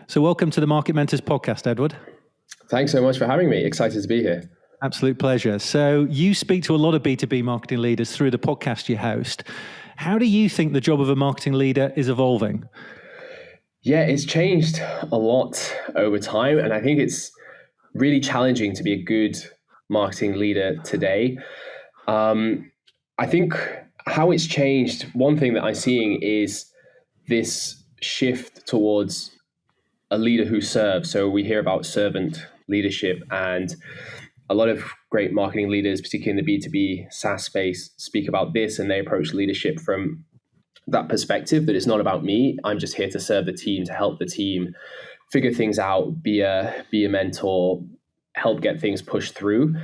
So welcome to the Market Mentors podcast, Edward. Thanks so much for having me. Excited to be here. Absolute pleasure. So you speak to a lot of B2B marketing leaders through the podcast you host. How do you think the job of a marketing leader is evolving? Yeah, it's changed a lot over time, and I think it's really challenging to be a good marketing leader today. I think how it's changed, one thing that I'm seeing is this shift towards a leader who serves. So we hear about servant leadership, and a lot of great marketing leaders, particularly in the B2B SaaS space, speak about this, and they approach leadership from that perspective, that it's not about me. I'm just here to serve the team, to help the team figure things out, be a mentor, help get things pushed through.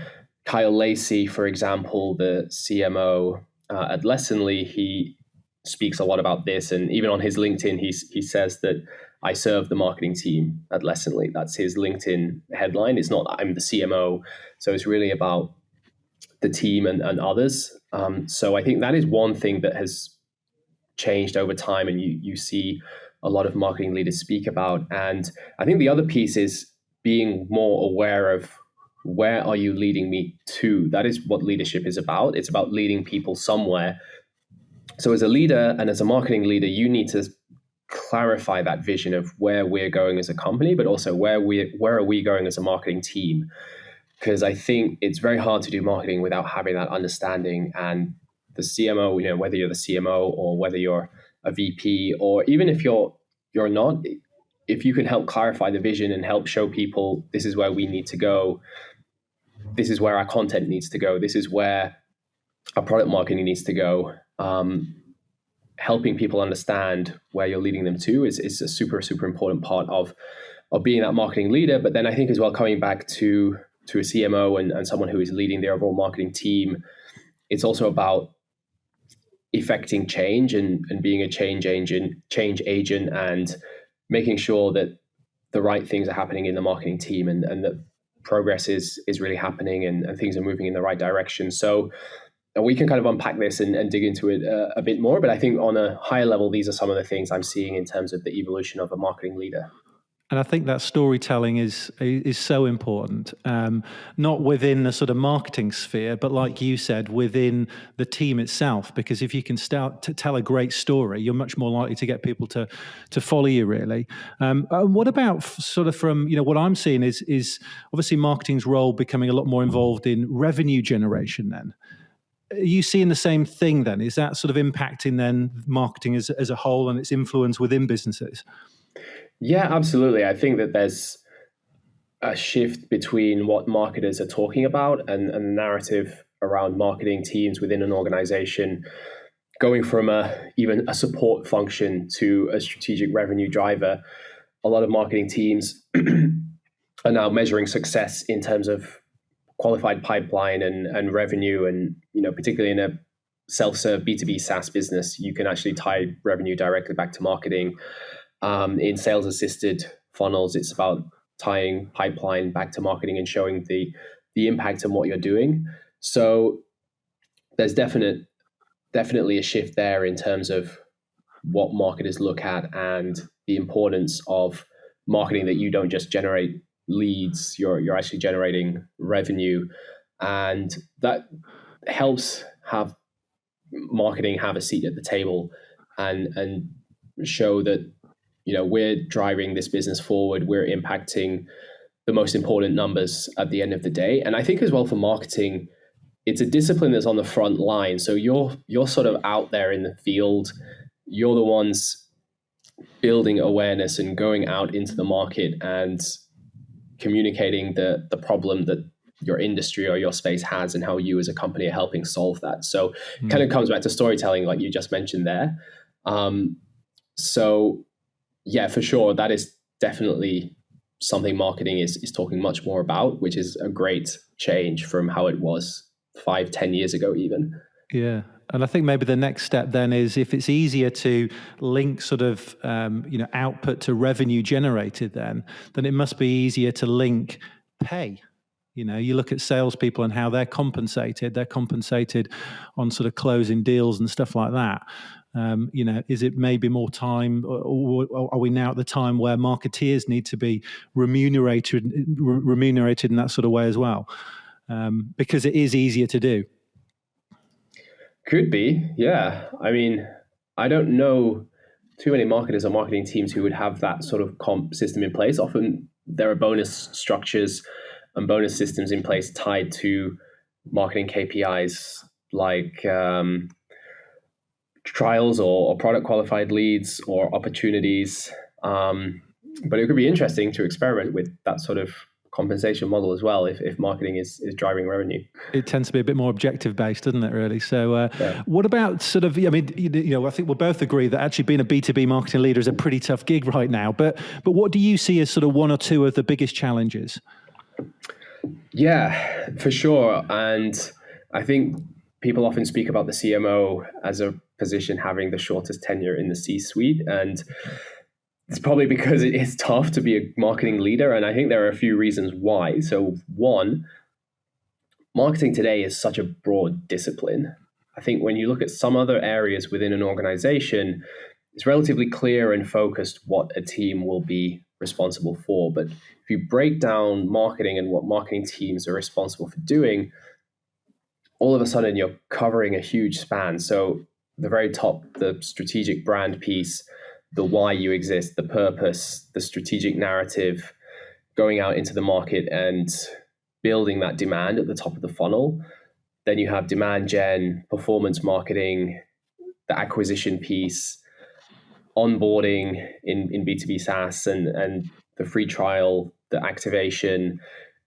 Kyle Lacey, for example, the CMO at Lessonly, he speaks a lot about this, and even on his LinkedIn, he says that I serve the marketing team at Lessonly. That's his LinkedIn headline. It's not I'm the CMO, so it's really about the team and others. So I think that is one thing that has changed over time, and you see a lot of marketing leaders speak about. And I think the other piece is being more aware of where are you leading me to. That is what leadership is about. It's about leading people somewhere. So as a leader and as a marketing leader, you need to clarify that vision of where we're going as a company, but also where are we going as a marketing team. Because I think it's very hard to do marketing without having that understanding. And the CMO, whether you're the CMO or whether you're a VP, or even if you're not, if you can help clarify the vision and help show people this is where we need to go, this is where our content needs to go, this is where our product marketing needs to go, helping people understand where you're leading them to is a super, super important part of being that marketing leader. But then I think as well, coming back to a CMO and someone who is leading the overall marketing team, it's also about effecting change and being a change agent and making sure that the right things are happening in the marketing team and that progress is really happening and things are moving in the right direction. So we can kind of unpack this and dig into it a bit more. But I think on a higher level, these are some of the things I'm seeing in terms of the evolution of a marketing leader. And I think that storytelling is so important, not within the sort of marketing sphere, but like you said, within the team itself. Because if you can start to tell a great story, you're much more likely to get people to follow you, really. What about sort of from, what I'm seeing is obviously marketing's role becoming a lot more involved in revenue generation then. Are you seeing the same thing then? Is that sort of impacting then marketing as a whole and its influence within businesses? Yeah, absolutely. I think that there's a shift between what marketers are talking about and the narrative around marketing teams within an organization, going from even a support function to a strategic revenue driver. A lot of marketing teams are now measuring success in terms of qualified pipeline and revenue, and particularly in a self-serve B2B SaaS business, you can actually tie revenue directly back to marketing. In sales assisted funnels, it's about tying pipeline back to marketing and showing the impact on what you're doing. So there's definitely a shift there in terms of what marketers look at and the importance of marketing, that you don't just generate leads, you're actually generating revenue, and that helps have marketing have a seat at the table and show that we're driving this business forward, we're impacting the most important numbers at the end of the day. And I think as well for marketing, it's a discipline that's on the front line. So you're sort of out there in the field, you're the ones building awareness and going out into the market and communicating the problem that your industry or your space has and how you as a company are helping solve that. So it kind of comes back to storytelling, like you just mentioned there. So yeah, for sure, that is definitely something marketing is talking much more about, which is a great change from how it was 5-10 years ago even. Yeah. And I think maybe the next step then is, if it's easier to link sort of output to revenue generated, then it must be easier to link pay. You look at salespeople and how they're compensated. They're compensated on sort of closing deals and stuff like that. Is it maybe more time, or are we now at the time where marketeers need to be remunerated in that sort of way as well? Because it is easier to do. Could be, yeah. I mean, I don't know too many marketers or marketing teams who would have that sort of comp system in place. Often there are bonus structures and bonus systems in place tied to marketing KPIs like trials or product qualified leads or opportunities. But it could be interesting to experiment with that sort of compensation model as well if marketing is driving revenue. It tends to be a bit more objective based, doesn't it, really? So What about sort of, I mean, I think we'll both agree that actually being a B2B marketing leader is a pretty tough gig right now, but what do you see as sort of one or two of the biggest challenges? Yeah, for sure. And I think people often speak about the CMO as a position having the shortest tenure in the C-suite, and it's probably because it is tough to be a marketing leader, and I think there are a few reasons why. So one, marketing today is such a broad discipline. I think when you look at some other areas within an organization, it's relatively clear and focused what a team will be responsible for. But if you break down marketing and what marketing teams are responsible for doing, all of a sudden you're covering a huge span. So the very top, the strategic brand piece, the why you exist, the purpose, the strategic narrative, going out into the market and building that demand at the top of the funnel. Then you have demand gen, performance marketing, the acquisition piece, onboarding in B2B SaaS and the free trial, the activation,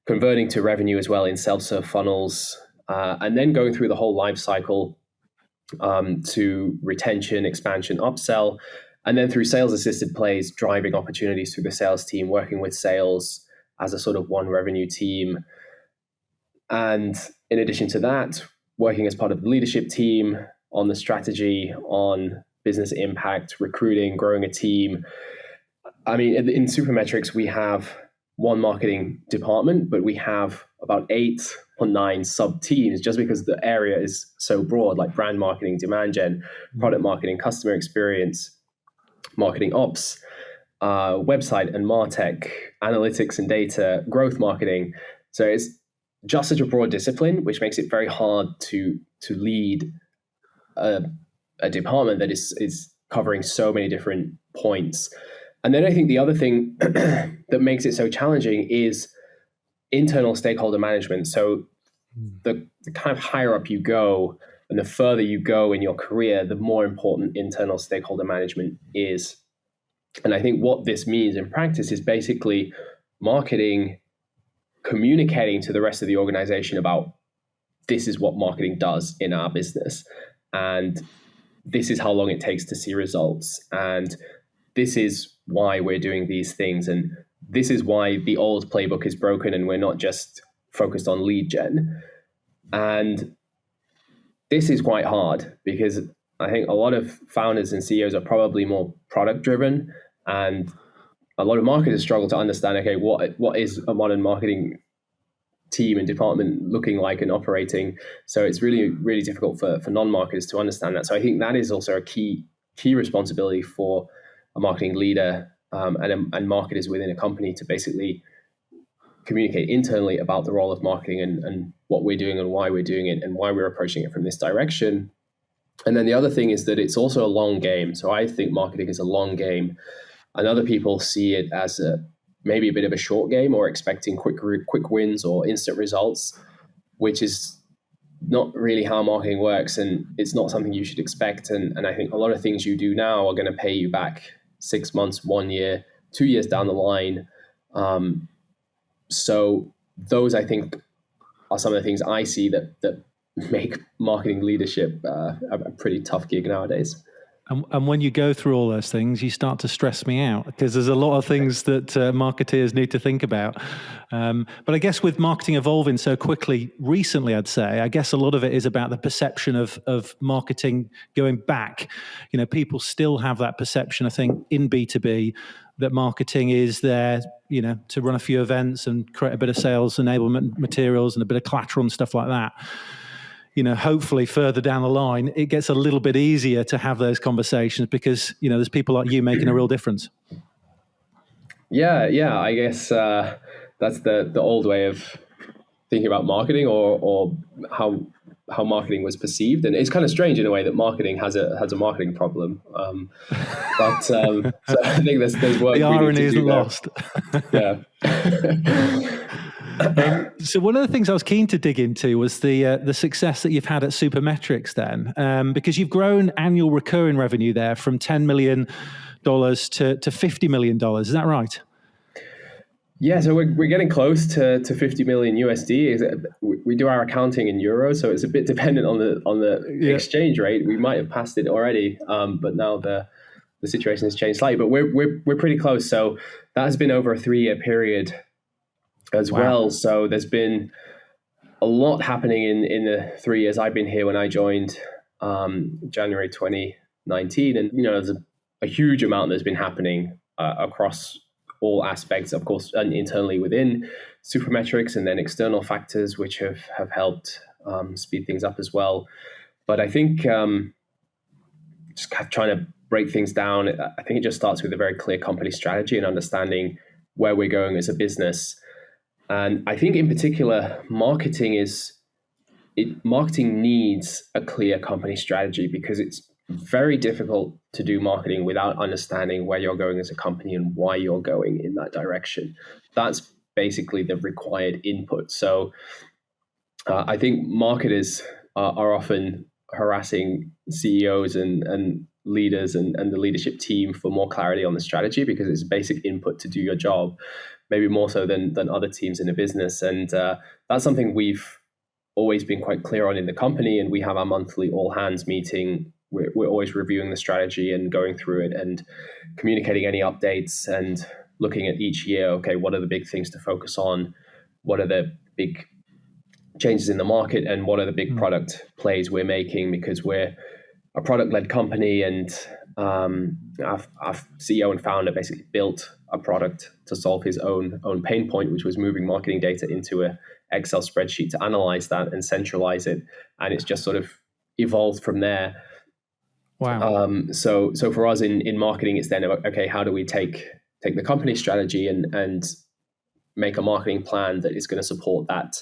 converting to revenue as well in self-serve funnels, and then going through the whole life cycle to retention, expansion, upsell, and then through sales assisted plays, driving opportunities through the sales team, working with sales as a sort of one revenue team. And in addition to that, working as part of the leadership team on the strategy, on business impact, recruiting, growing a team. I mean, in Supermetrics, we have one marketing department, but we have about 8 or 9 sub teams just because the area is so broad, like brand marketing, demand gen, product marketing, customer experience, marketing ops, website and MarTech, analytics and data, growth marketing. So it's just such a broad discipline, which makes it very hard to lead a department that is covering so many different points. And then I think the other thing that makes it so challenging is internal stakeholder management. So the kind of higher up you go and the further you go in your career, the more important internal stakeholder management is. And I think what this means in practice is basically marketing communicating to the rest of the organization about this is what marketing does in our business. And this is how long it takes to see results. And this is why we're doing these things. And this is why the old playbook is broken and we're not just focused on lead gen. And this is quite hard because I think a lot of founders and CEOs are probably more product driven, and a lot of marketers struggle to understand, okay, what is a modern marketing team and department looking like and operating? So it's really, really difficult for non-marketers to understand that. So I think that is also a key responsibility for a marketing leader and marketers within a company to basically communicate internally about the role of marketing and what we're doing and why we're doing it and why we're approaching it from this direction. And then the other thing is that it's also a long game. So I think marketing is a long game, and other people see it as maybe a bit of a short game or expecting quick wins or instant results, which is not really how marketing works, and it's not something you should expect. And I think a lot of things you do now are going to pay you back 6 months, 1 year, 2 years down the line. So those, I think, are some of the things I see that make marketing leadership a pretty tough gig nowadays. And when you go through all those things, you start to stress me out because there's a lot of things that marketeers need to think about. But I guess with marketing evolving so quickly recently, I'd say, I guess a lot of it is about the perception of marketing going back. You know, people still have that perception, I think, in B2B that marketing is there, you know, to run a few events and create a bit of sales enablement materials and a bit of collateral and stuff like that. hopefully further down the line, it gets a little bit easier to have those conversations because, there's people like you making a real difference. Yeah. I guess that's the old way of thinking about marketing, or how marketing was perceived, and it's kind of strange in a way that marketing has a marketing problem. So I think there's work. The irony isn't lost. Yeah. So one of the things I was keen to dig into was the success that you've had at Supermetrics then, because you've grown annual recurring revenue there from $10 million to $50 million. Is that right? Yeah, so we're getting close to 50 million USD. We do our accounting in euros, so it's a bit dependent on the exchange rate. We might have passed it already, but now the situation has changed slightly. But we're pretty close. So that has been over a 3-year period as well. So there's been a lot happening in the 3 years I've been here. When I joined January 2019, and there's a huge amount that's been happening across all aspects, of course, and internally within Supermetrics, and then external factors which have helped speed things up as well. But I think just trying to break things down, I think it just starts with a very clear company strategy and understanding where we're going as a business. And I think in particular, marketing needs a clear company strategy, because it's very difficult to do marketing without understanding where you're going as a company and why you're going in that direction. That's basically the required input. So I think marketers are often harassing CEOs and leaders and the leadership team for more clarity on the strategy, because it's basic input to do your job, maybe more so than other teams in a business. And that's something we've always been quite clear on in the company. And we have our monthly all hands meeting. We're always reviewing the strategy and going through it and communicating any updates and looking at each year, okay, what are the big things to focus on? What are the big changes in the market, and what are the big product plays we're making? Because we're a product-led company, and our CEO and founder basically built a product to solve his own pain point, which was moving marketing data into a Excel spreadsheet to analyze that and centralize it. And it's just sort of evolved from there. Wow. So for us in marketing, it's then about, okay, how do we take the company strategy and make a marketing plan that is going to support that,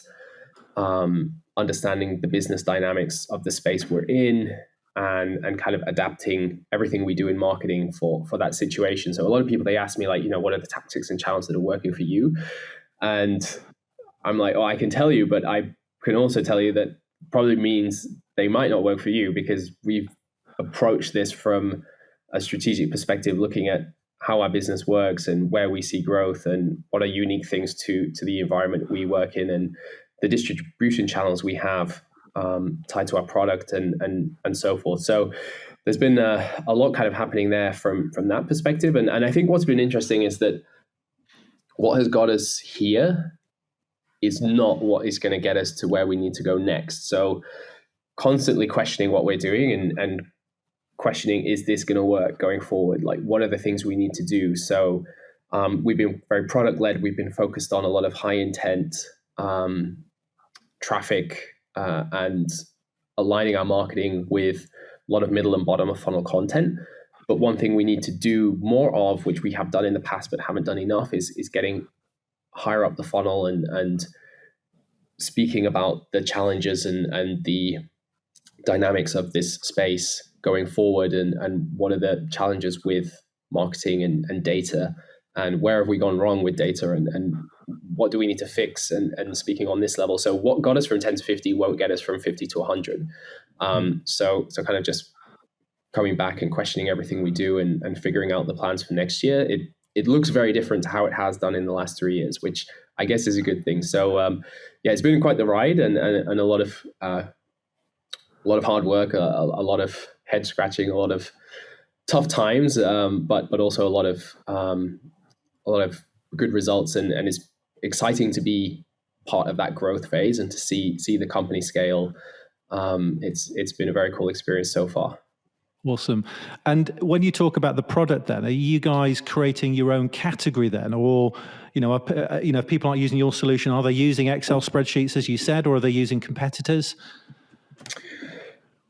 understanding the business dynamics of the space we're in, and kind of adapting everything we do in marketing for that situation. So a lot of people, they ask me, like, what are the tactics and channels that are working for you? And I'm like, I can tell you, but I can also tell you that probably means they might not work for you, because we've approached this from a strategic perspective, looking at how our business works and where we see growth and what are unique things to the environment we work in and the distribution channels we have tied to our product and so forth. So there's been a lot kind of happening there from that perspective. And I think what's been interesting is that what has got us here is not what is going to get us to where we need to go next. So constantly questioning what we're doing and questioning, is this going to work going forward? Like, what are the things we need to do? So we've been very product led. We've been focused on a lot of high intent traffic and aligning our marketing with a lot of middle and bottom of funnel content. But one thing we need to do more of, which we have done in the past but haven't done enough, is getting higher up the funnel and speaking about the challenges and the dynamics of this space going forward, and what are the challenges with marketing and data, and where have we gone wrong with data, and what do we need to fix, and speaking on this level. So what got us from 10 to 50 won't get us from 50 to 100. So kind of just coming back and questioning everything we do and figuring out the plans for next year. It looks very different to how it has done in the last 3 years, which I guess is a good thing. So it's been quite the ride, and a lot of hard work, a lot of head scratching, a lot of tough times, but also a lot of good results, and it's exciting to be part of that growth phase and to see the company scale. It's been a very cool experience so far. Awesome. And when you talk about the product, then, are you guys creating your own category then, or if people aren't using your solution, are they using Excel spreadsheets as you said, or are they using competitors?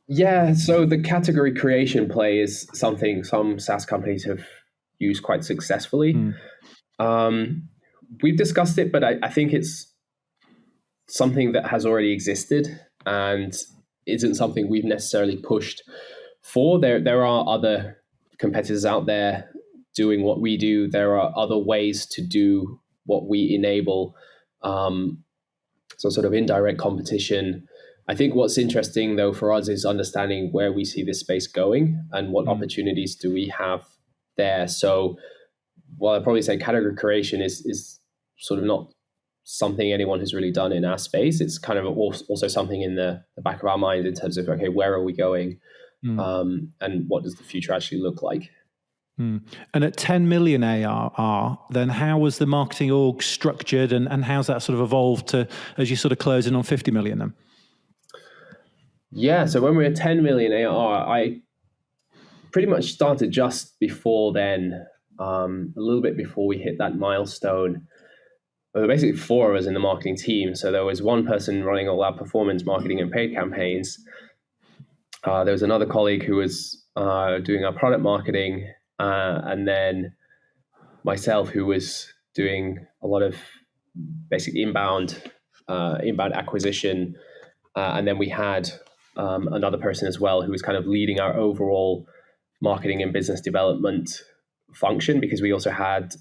Yeah, so the category creation play is something some SaaS companies have used quite successfully. Um, we've discussed it, but I think it's something that has already existed and isn't something we've necessarily pushed for. There are other competitors out there doing what we do. There are other ways to do what we enable. So sort of indirect competition. I think what's interesting though for us is understanding where we see this space going and what opportunities do we have there. So while I'd probably say category creation is sort of not something anyone has really done in our space, it's kind of also something in the back of our mind in terms of, okay, where are we going? And what does the future actually look like? And at 10 million ARR, then how was the marketing org structured, and how's that sort of evolved to as you sort of close in on 50 million then? Yeah, so when we were 10 million ARR, I pretty much started just before then, a little bit before we hit that milestone. There were basically four of us in the marketing team. So there was one person running all our performance marketing and paid campaigns. There was another colleague who was doing our product marketing, and then myself, who was doing a lot of basic inbound acquisition, and then we had another person as well who was kind of leading our overall marketing and business development function, because we also had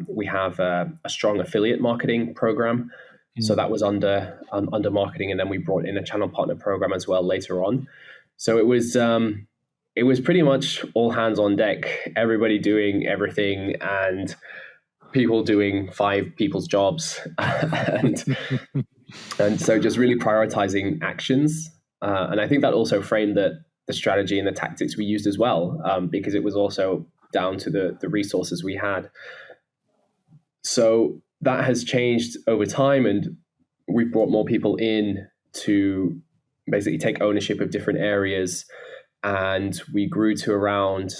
we have a strong affiliate marketing program. So that was under marketing, and then we brought in a channel partner program as well later on. So it was pretty much all hands on deck, everybody doing everything, and people doing 5 people's jobs, and so just really prioritizing actions. And I think that also framed the strategy and the tactics we used as well, because it was also down to the resources we had. So that has changed over time, and we've brought more people in to basically take ownership of different areas. And we grew to around,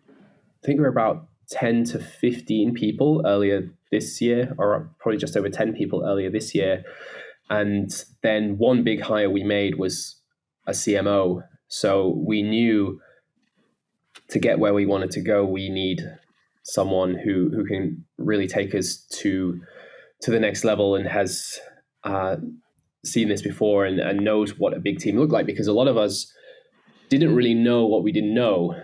I think we were about 10 to 15 people earlier this year, or probably just over 10 people earlier this year. And then one big hire we made was a CMO. So we knew to get where we wanted to go, we need someone who can really take us to the next level and has seen this before and knows what a big team looked like, because a lot of us didn't really know what we didn't know,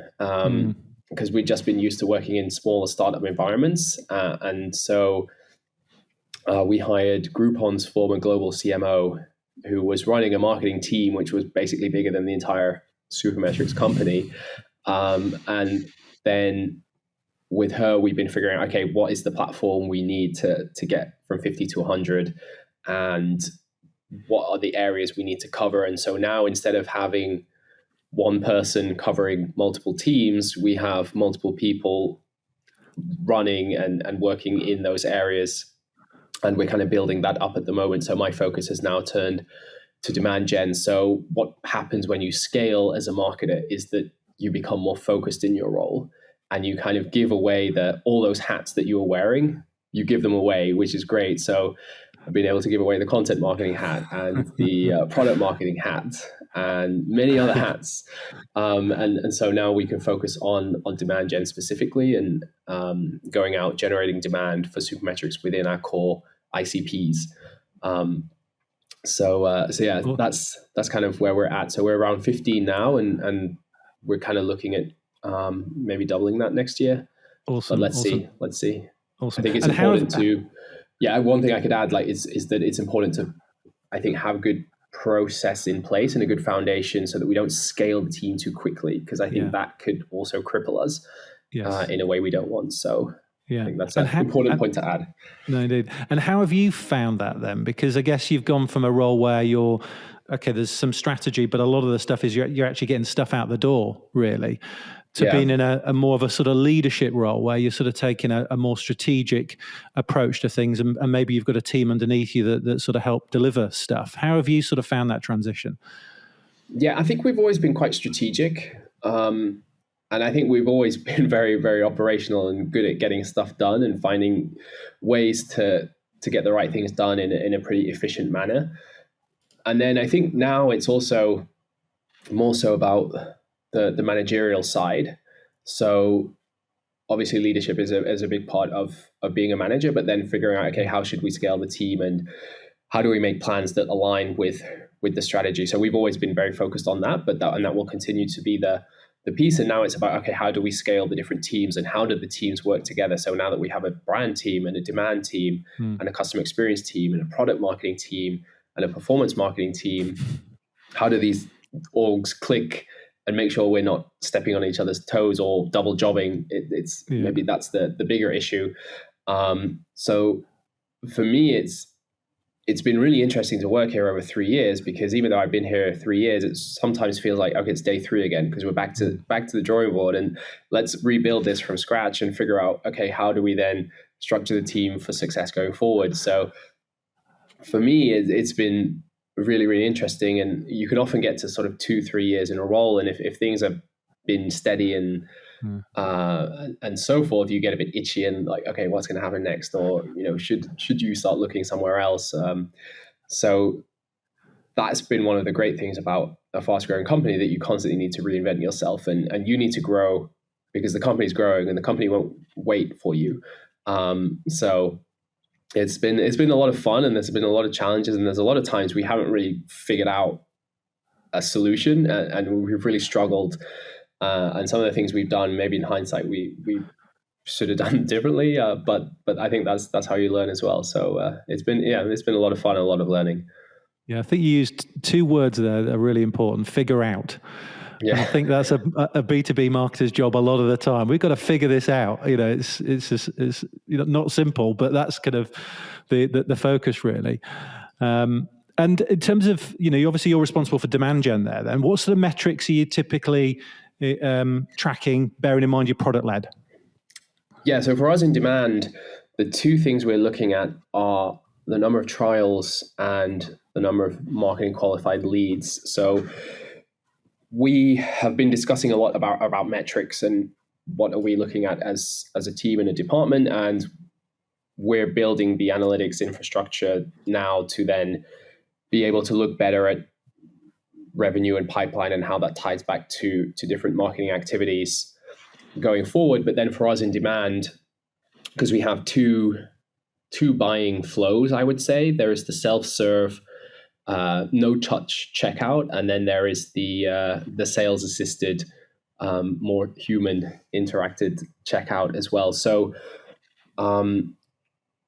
because we'd just been used to working in smaller startup environments. And so we hired Groupon's former global CMO, who was running a marketing team, which was basically bigger than the entire Supermetrics company. And then with her, we've been figuring out, okay, what is the platform we need to get from 50 to 100, and what are the areas we need to cover? And so now, instead of having one person covering multiple teams, we have multiple people running and working in those areas. And we're kind of building that up at the moment. So my focus has now turned to demand gen. So what happens when you scale as a marketer is that you become more focused in your role, and you kind of give away all those hats that you were wearing, you give them away, which is great. So I've been able to give away the content marketing hat and the product marketing hat and many other hats. And so now we can focus on demand gen specifically, and going out, generating demand for Supermetrics within our core ICPs. So yeah, cool. That's kind of where we're at. So we're around 15 now, and we're kind of looking at maybe doubling that next year. Awesome. But let's see. Awesome. I think it's important to, one thing I could add is that it's important to, I think, have good process in place and a good foundation so that we don't scale the team too quickly, because I think that could also cripple us in a way we don't want. So I think that's an important point to add. No, indeed. And how have you found that then? Because I guess you've gone from a role where you're, okay, there's some strategy, but a lot of the stuff is you're actually getting stuff out the door, really, to being in a more of a sort of leadership role where you're sort of taking a more strategic approach to things, and maybe you've got a team underneath you that sort of help deliver stuff. How have you sort of found that transition? Yeah, I think we've always been quite strategic. And I think we've always been very, very operational and good at getting stuff done and finding ways to get the right things done in a pretty efficient manner. And then I think now it's also more so about the managerial side. So obviously leadership is a big part of being a manager, but then figuring out, okay, how should we scale the team and how do we make plans that align with the strategy? So we've always been very focused on that, and that will continue to be the piece. And now it's about, okay, how do we scale the different teams and how do the teams work together? So now that we have a brand team and a demand team and a customer experience team and a product marketing team and a performance marketing team, how do these orgs click and make sure we're not stepping on each other's toes or double jobbing? Maybe that's the bigger issue. So for me, it's been really interesting to work here over 3 years, because even though I've been here 3 years, it sometimes feels like, okay, it's day 3 again, because we're back to the drawing board and let's rebuild this from scratch and figure out, okay, how do we then structure the team for success going forward? So for me, it's been really, really interesting. And you can often get to sort of 2-3 years in a role, and if things have been steady and so forth, you get a bit itchy and like, okay, what's going to happen next? Or, should you start looking somewhere else? So that's been one of the great things about a fast growing company, that you constantly need to reinvent yourself and you need to grow because the company's growing and the company won't wait for you. So it's been a lot of fun, and there's been a lot of challenges, and there's a lot of times we haven't really figured out a solution, and we've really struggled. And some of the things we've done, maybe in hindsight, we should have done differently. But I think that's how you learn as well. So it's been a lot of fun and a lot of learning. Yeah, I think you used 2 words there that are really important: figure out. Yeah, I think that's a B2B marketer's job a lot of the time. We've got to figure this out. It's not simple, but that's kind of the focus really. And in terms of, obviously you're responsible for demand gen there. Then what sort of metrics are you typically tracking, bearing in mind you're product led? Yeah, so for us in demand, the 2 things we're looking at are the number of trials and the number of marketing qualified leads. So we have been discussing a lot about metrics and what are we looking at as a team and a department, and we're building the analytics infrastructure now to then be able to look better at revenue and pipeline and how that ties back to different marketing activities going forward. But then for us in demand, because we have two buying flows, I would say there is the self-serve no touch checkout, and then there is the sales assisted more human interacted checkout as well. So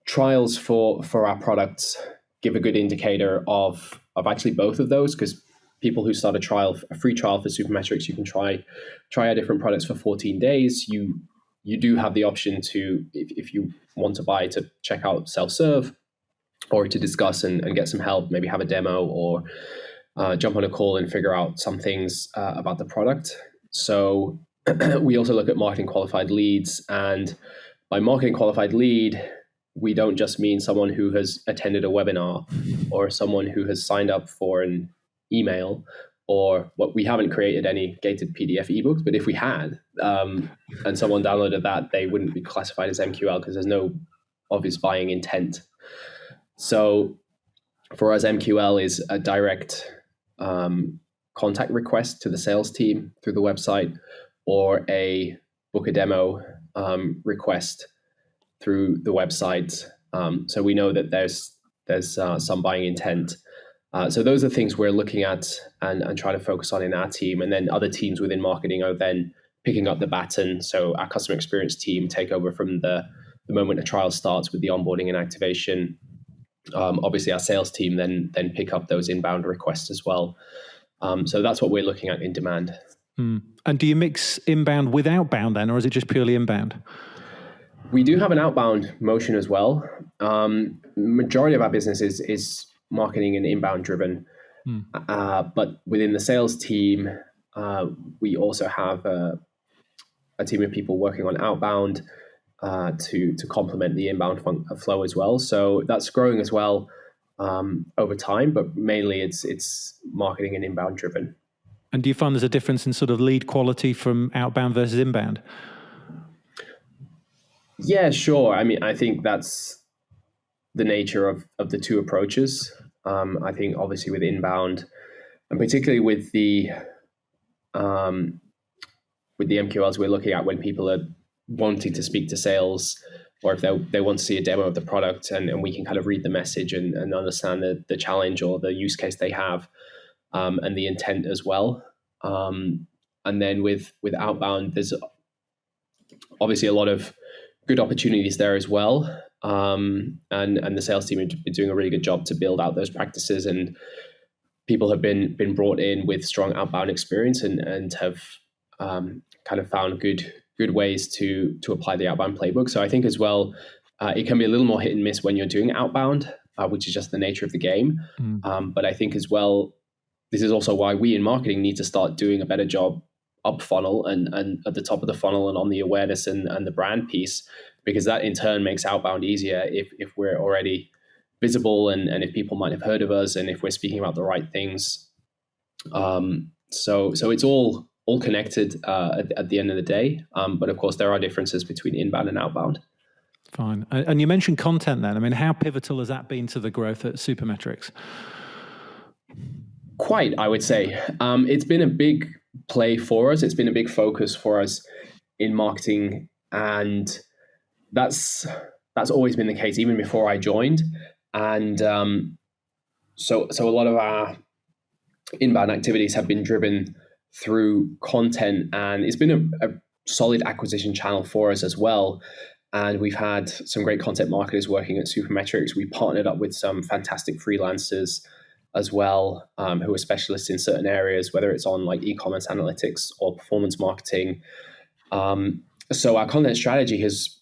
trials for our products give a good indicator of actually both of those, because people who start a free trial for Supermetrics, you can try our different products for 14 days. You do have the option to, if you want to buy, to check out self-serve or to discuss and get some help, maybe have a demo or jump on a call and figure out some things about the product. So we also look at marketing qualified leads, and by marketing qualified lead, we don't just mean someone who has attended a webinar or someone who has signed up for an email, or what we haven't created any gated PDF ebooks, but if we had, and someone downloaded that, they wouldn't be classified as MQL because there's no obvious buying intent. So for us, MQL is a direct contact request to the sales team through the website, or a book a demo request through the website. So we know that there's some buying intent. So those are things we're looking at and trying to focus on in our team. And then other teams within marketing are then picking up the baton. So our customer experience team take over from the moment a trial starts with the onboarding and activation. Obviously, our sales team then pick up those inbound requests as well. So that's what we're looking at in demand. And do you mix inbound with outbound then, or is it just purely inbound? We do have an outbound motion as well. Majority of our business is marketing and inbound driven. But within the sales team, we also have a team of people working on outbound to complement the inbound flow as well. So that's growing as well over time, but mainly it's marketing and inbound driven. And do you find there's a difference in sort of lead quality from outbound versus inbound? Yeah, sure. I mean, I think that's the nature of the two approaches. I think obviously with inbound, and particularly with the MQLs we're looking at when people are wanting to speak to sales, or if they want to see a demo of the product, and we can kind of read the message and understand the challenge or the use case they have, and the intent as well. And then with outbound, there's obviously a lot of good opportunities there as well. And the sales team have been doing a really good job to build out those practices, and people have been brought in with strong outbound experience and have kind of found good ways to apply the outbound playbook. So I think as well, it can be a little more hit and miss when you're doing outbound, which is just the nature of the game. But I think as well, this is also why we in marketing need to start doing a better job up funnel and at the top of the funnel and on the awareness and the brand piece, because that in turn makes outbound easier if we're already visible and if people might have heard of us and if we're speaking about the right things. So it's all connected at the end of the day. But of course, there are differences between inbound and outbound. Fine. And you mentioned content then. I mean, how pivotal has that been to the growth at Supermetrics? Quite, I would say. It's been a big play for us. It's been a big focus for us in marketing. And that's always been the case, even before I joined. And so a lot of our inbound activities have been driven through content, and it's been a solid acquisition channel for us as well. And we've had some great content marketers working at Supermetrics. We partnered up with some fantastic freelancers as well, who are specialists in certain areas, whether it's on like e-commerce analytics or performance marketing. So our content strategy has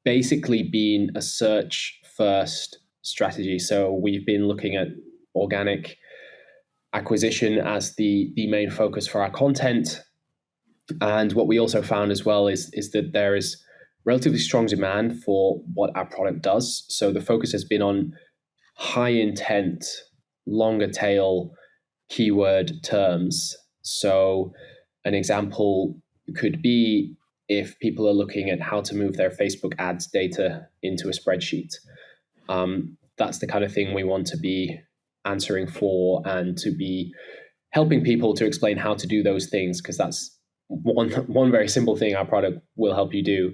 basically been a search first strategy. So we've been looking at organic acquisition as the main focus for our content. And what we also found as well is that there is relatively strong demand for what our product does. So the focus has been on high intent, longer tail keyword terms. So an example could be if people are looking at how to move their Facebook ads data into a spreadsheet. That's the kind of thing we want to be answering for, and to be helping people to explain how to do those things, because that's one very simple thing our product will help you do.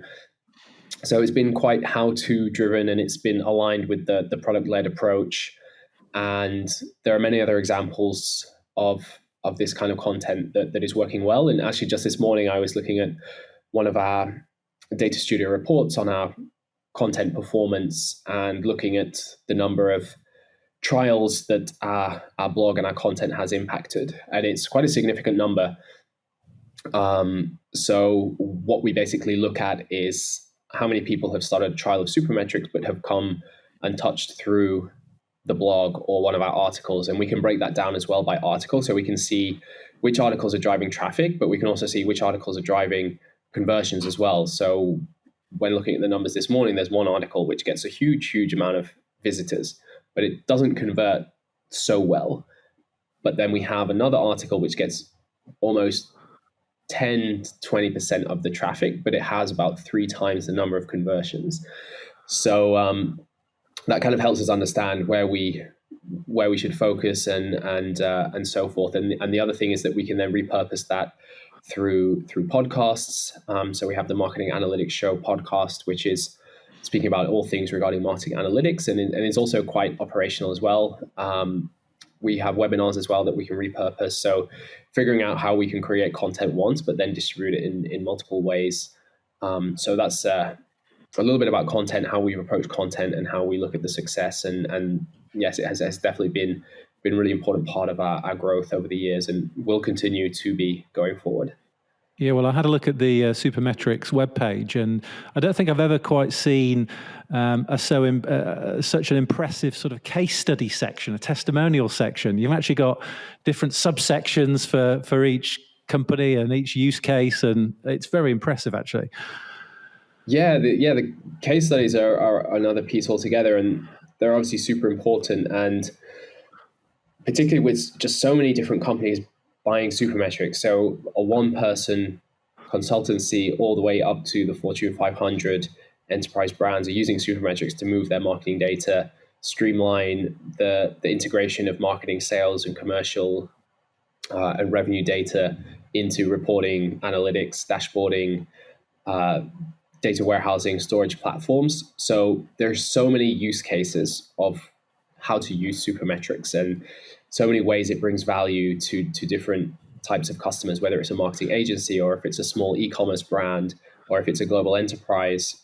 So it's been quite how-to driven, and it's been aligned with the product-led approach. And there are many other examples of this kind of content that is working well. And actually just this morning, I was looking at one of our data studio reports on our content performance and looking at the number of trials that our blog and our content has impacted. And it's quite a significant number. So what we basically look at is how many people have started a trial of Supermetrics but have come and touched through the blog or one of our articles. And we can break that down as well by article. So we can see which articles are driving traffic, but we can also see which articles are driving conversions as well. So when looking at the numbers this morning, there's one article which gets a huge amount of visitors, but it doesn't convert so well. But then we have another article which gets almost 10 to 20% of the traffic, but it has about 3 times the number of conversions. So that kind of helps us understand where we should focus and so forth. And the other thing is that we can then repurpose that through podcasts. So we have the Marketing Analytics Show podcast, which is speaking about all things regarding marketing analytics, and it's also quite operational as well. We have webinars as well that we can repurpose. So figuring out how we can create content once, but then distribute it in multiple ways. So that's a little bit about content, how we approach content and how we look at the success. And yes, it has definitely been a really important part of our growth over the years, and will continue to be going forward. Yeah, well, I had a look at the Supermetrics webpage, and I don't think I've ever quite seen such an impressive sort of case study section, a testimonial section. You've actually got different subsections for each company and each use case, and it's very impressive, actually. Yeah, the case studies are another piece altogether, and they're obviously super important, and particularly with just so many different companies buying Supermetrics. So a one-person consultancy all the way up to the Fortune 500 enterprise brands are using Supermetrics to move their marketing data streamline the integration of marketing, sales, and commercial and revenue data into reporting, analytics, dashboarding, data warehousing, storage platforms. So there's so many use cases of how to use Supermetrics, and so many ways it brings value to different types of customers, whether it's a marketing agency or if it's a small e-commerce brand or if it's a global enterprise.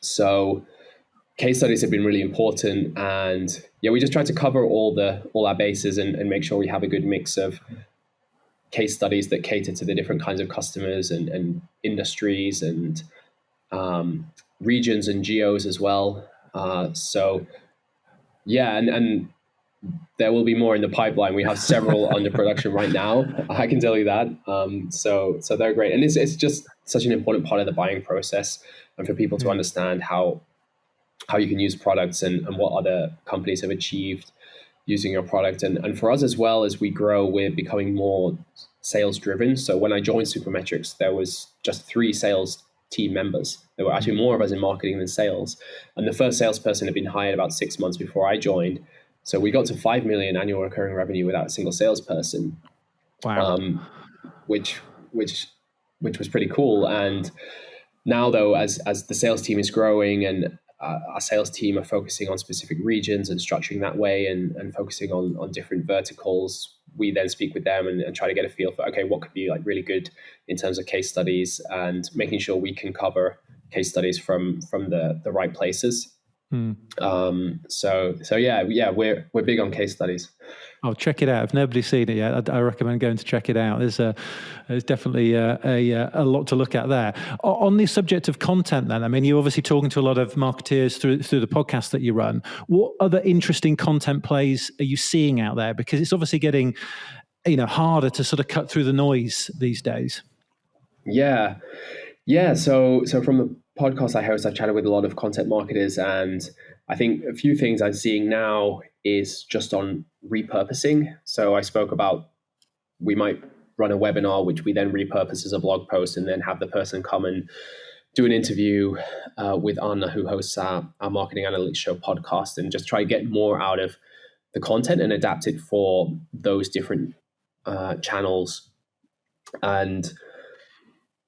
So case studies have been really important, and yeah, we just try to cover all our bases and make sure we have a good mix of case studies that cater to the different kinds of customers and industries and regions and geos as well. So yeah, and there will be more in the pipeline. We have several under production right now. I can tell you that. So they're great, and it's just such an important part of the buying process, and for people to understand how you can use products and what other companies have achieved using your product. And for us as well, as we grow, we're becoming more sales driven. So when I joined Supermetrics, there was just 3 sales team members. There were actually more of us in marketing than sales. And the first salesperson had been hired about 6 months before I joined. So we got to 5 million annual recurring revenue without a single salesperson. Wow. Which was pretty cool. And now though, as the sales team is growing and our sales team are focusing on specific regions and structuring that way and focusing on different verticals, we then speak with them and try to get a feel for, okay, what could be like really good in terms of case studies, and making sure we can cover case studies from the right places. So yeah, we're big on case studies. Oh, check it out. If nobody's seen it yet, I recommend going to check it out. There's definitely a lot to look at there. On the subject of content then, I mean, you're obviously talking to a lot of marketeers through the podcast that you run. What other interesting content plays are you seeing out there? Because it's obviously getting, harder to sort of cut through the noise these days. Yeah. So from the podcast I host, I've chatted with a lot of content marketers, and I think a few things I'm seeing now is just on repurposing. So I spoke about, we might run a webinar, which we then repurpose as a blog post, and then have the person come and do an interview with Anna, who hosts our Marketing Analytics Show podcast, and just try to get more out of the content and adapt it for those different channels. And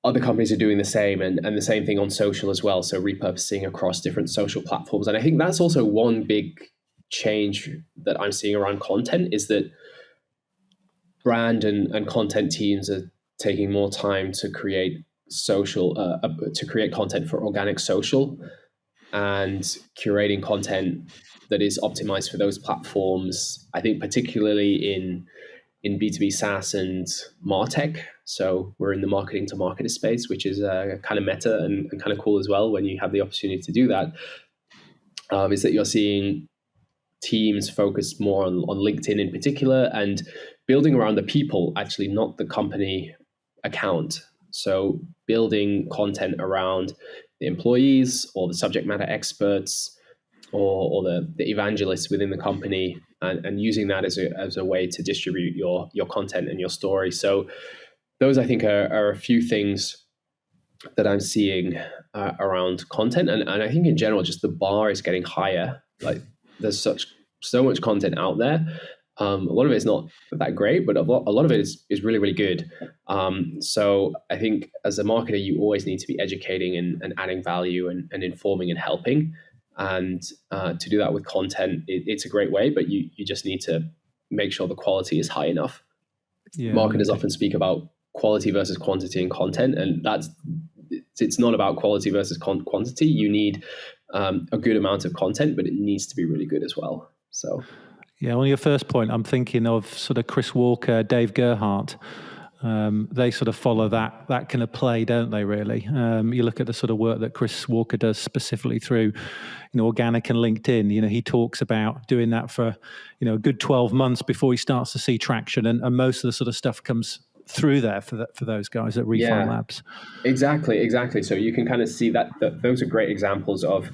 other companies are doing the same, and the same thing on social as well. So repurposing across different social platforms. And I think that's also one big change that I'm seeing around content, is that brand and content teams are taking more time to create content for organic social, and curating content that is optimized for those platforms. I think particularly in B2B SaaS and MarTech. So we're in the marketing to marketer space, which is kind of meta and kind of cool as well when you have the opportunity to do that. Is that you're seeing teams focus more on LinkedIn in particular, and building around the people, actually, not the company account. So building content around the employees or the subject matter experts or the evangelists within the company, and using that as a way to distribute your content and your story. So those, I think, are a few things that I'm seeing around content. And I think in general, just the bar is getting higher. Like there's so much content out there. A lot of it is not that great, but a lot of it is really, really good. So I think as a marketer, you always need to be educating and adding value and informing and helping. And to do that with content, it's a great way, but you just need to make sure the quality is high enough. Yeah, marketers often speak about quality versus quantity in content, and it's not about quality versus quantity. You need a good amount of content, but it needs to be really good as well. So, yeah, on your first point, I'm thinking of sort of Chris Walker, Dave Gerhardt. They sort of follow that kind of play, don't they, really? You look at the sort of work that Chris Walker does specifically through, organic and LinkedIn. He talks about doing that for, a good 12 months before he starts to see traction. And most of the sort of stuff comes through there for those guys at Refine Labs. Exactly. So you can kind of see that those are great examples of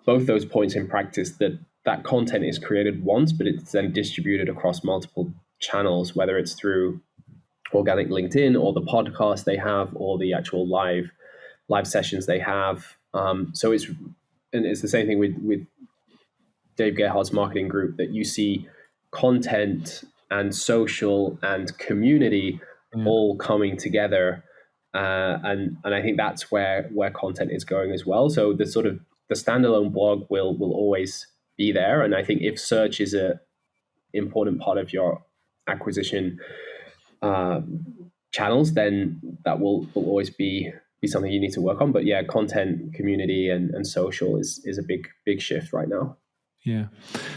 both those points in practice, that content is created once, but it's then distributed across multiple channels, whether it's through organic LinkedIn or the podcast they have or the actual live sessions they have. So it's the same thing with Dave Gerhardt's marketing group, that you see content and social and community all coming together. And I think that's where content is going as well. So the sort of the standalone blog will always be there. And I think if search is a important part of your acquisition channels, then that will always be something you need to work on. But yeah, content, community, and social is a big shift right now. Yeah.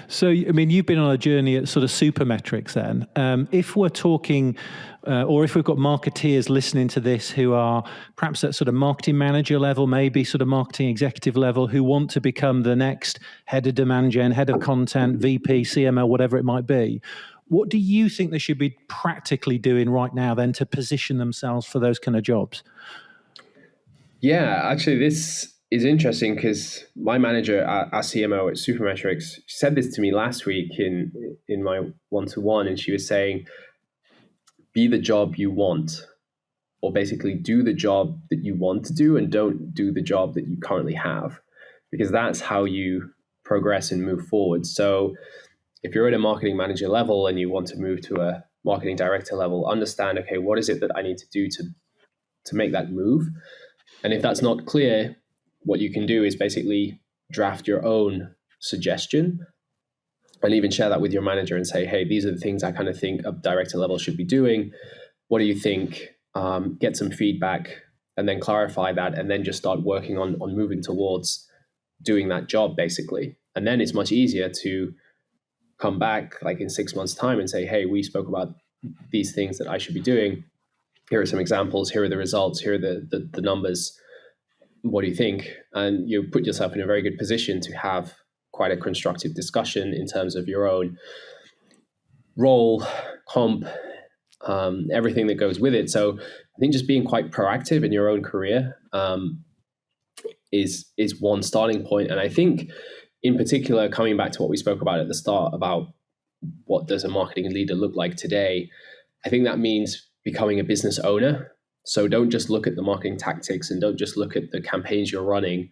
So, I mean, you've been on a journey at sort of Supermetrics then. If we're talking, or if we've got marketeers listening to this who are perhaps at sort of marketing manager level, maybe sort of marketing executive level, who want to become the next head of demand gen, head of content, VP, CMO, whatever it might be, what do you think they should be practically doing right now then to position themselves for those kind of jobs? Yeah, actually, this is interesting because my manager at CMO at Supermetrics said this to me last week in my one-to-one, and she was saying, be the job you want, or basically do the job that you want to do and don't do the job that you currently have, because that's how you progress and move forward. So if you're at a marketing manager level and you want to move to a marketing director level, understand, okay, what is it that I need to do to make that move? And if that's not clear, what you can do is basically draft your own suggestion and even share that with your manager and say, hey, these are the things I kind of think a director level should be doing. What do you think? Get some feedback and then clarify that, and then just start working on moving towards doing that job, basically. And then it's much easier to come back like in 6 months' time and say, hey, we spoke about these things that I should be doing. Here are some examples. Here are the results. Here are the numbers. What do you think? And you put yourself in a very good position to have quite a constructive discussion in terms of your own role, comp, everything that goes with it. So I think just being quite proactive in your own career is one starting point. And I think in particular, coming back to what we spoke about at the start about what does a marketing leader look like today, I think that means becoming a business owner. So don't just look at the marketing tactics and don't just look at the campaigns you're running,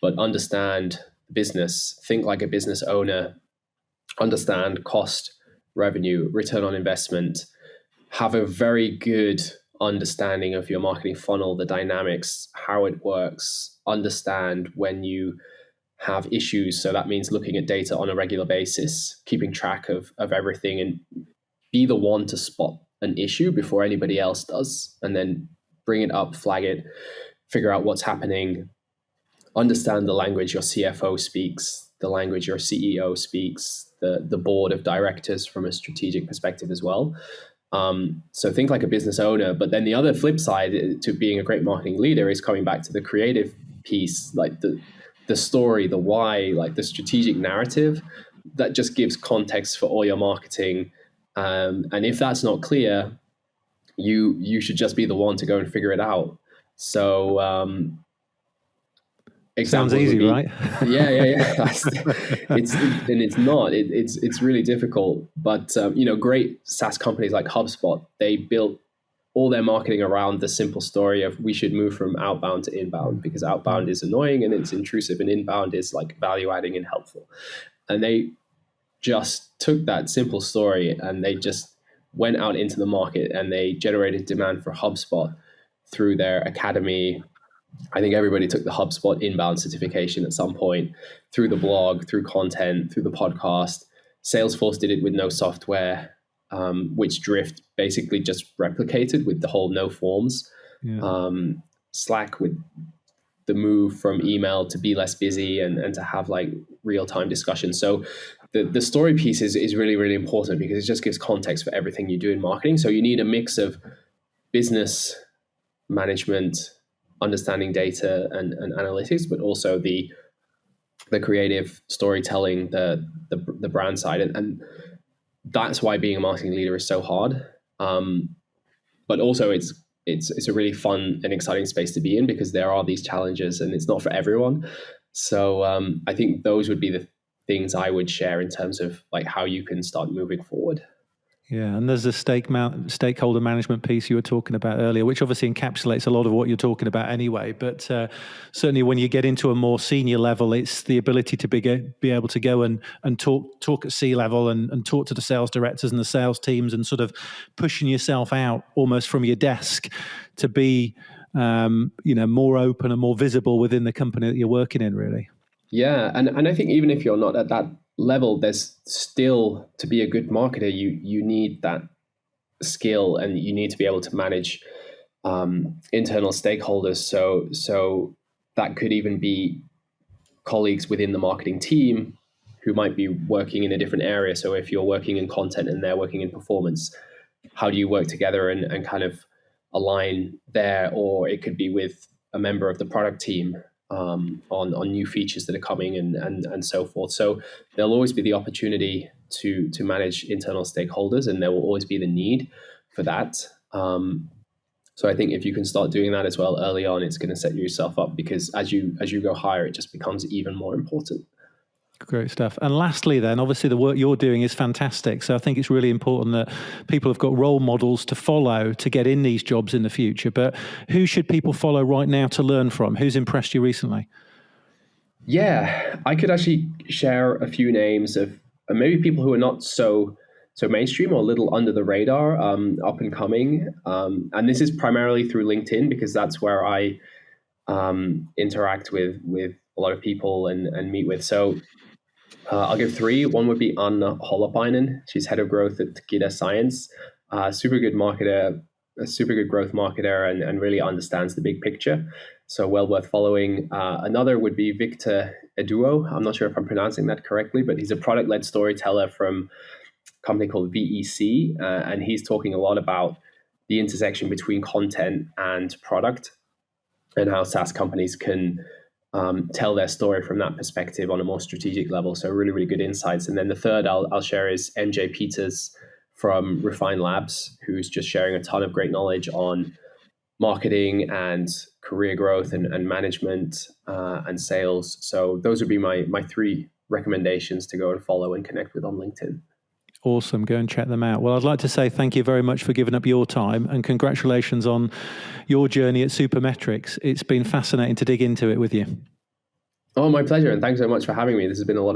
but understand the business, think like a business owner, understand cost, revenue, return on investment, have a very good understanding of your marketing funnel, the dynamics, how it works, understand when you have issues. So that means looking at data on a regular basis, keeping track of everything, and be the one to spot an issue before anybody else does, and then bring it up, flag it, figure out what's happening, understand the language your CFO speaks, the language your CEO speaks, the board of directors from a strategic perspective as well. So think like a business owner. But then the other flip side to being a great marketing leader is coming back to the creative piece, like the story, the why, like the strategic narrative that just gives context for all your marketing. And if that's not clear, you should just be the one to go and figure it out. So sounds easy, right? Yeah. It's not. It's really difficult. But great SaaS companies like HubSpot, they built all their marketing around the simple story of we should move from outbound to inbound, because outbound is annoying and it's intrusive, and inbound is like value adding and helpful. And they just took that simple story and they just went out into the market and they generated demand for HubSpot through their academy. I think everybody took the HubSpot inbound certification at some point, through the blog, through content, through the podcast. Salesforce did it with no software, which Drift basically just replicated with the whole no forms. Yeah. Slack with the move from email to be less busy and to have like real-time discussions. So the story piece is really, really important because it just gives context for everything you do in marketing. So you need a mix of business management, understanding data and analytics, but also the creative storytelling, the brand side. And that's why being a marketing leader is so hard. But also it's a really fun and exciting space to be in because there are these challenges and it's not for everyone. So I think those would be the things I would share in terms of like how you can start moving forward. Yeah, and there's a stakeholder management piece you were talking about earlier, which obviously encapsulates a lot of what you're talking about anyway. But certainly when you get into a more senior level, it's the ability to be able to go and talk at C-level and talk to the sales directors and the sales teams, and sort of pushing yourself out almost from your desk to be more open and more visible within the company that you're working in, really. Yeah, and I think even if you're not at that level, there's still, to be a good marketer, you need that skill, and you need to be able to manage internal stakeholders. So that could even be colleagues within the marketing team who might be working in a different area. So if you're working in content and they're working in performance, how do you work together and kind of align there? Or it could be with a member of the product team on new features that are coming and so forth. So there'll always be the opportunity to manage internal stakeholders, and there will always be the need for that. So I think if you can start doing that as well early on, it's going to set yourself up, because as you go higher, it just becomes even more important. Great stuff. And lastly, then, obviously the work you're doing is fantastic. So I think it's really important that people have got role models to follow to get in these jobs in the future. But who should people follow right now to learn from? Who's impressed you recently? Yeah, I could actually share a few names of maybe people who are not so mainstream or a little under the radar, up and coming. And this is primarily through LinkedIn, because that's where I interact with a lot of people and meet with. So I'll give three. One would be Anna Holopainen. She's head of growth at Gita Science. Super good marketer, a super good growth marketer, and really understands the big picture. So well worth following. Another would be Victor Eduo. I'm not sure if I'm pronouncing that correctly, but he's a product-led storyteller from a company called VEC. And he's talking a lot about the intersection between content and product, and how SaaS companies can tell their story from that perspective on a more strategic level. So really, really good insights. And then the third I'll share is MJ Peters from Refine Labs, who's just sharing a ton of great knowledge on marketing and career growth and management and sales. So those would be my three recommendations to go and follow and connect with on LinkedIn. Awesome. Go and check them out. Well, I'd like to say thank you very much for giving up your time, and congratulations on your journey at Supermetrics. It's been fascinating to dig into it with you. Oh, my pleasure. And thanks so much for having me. This has been a lot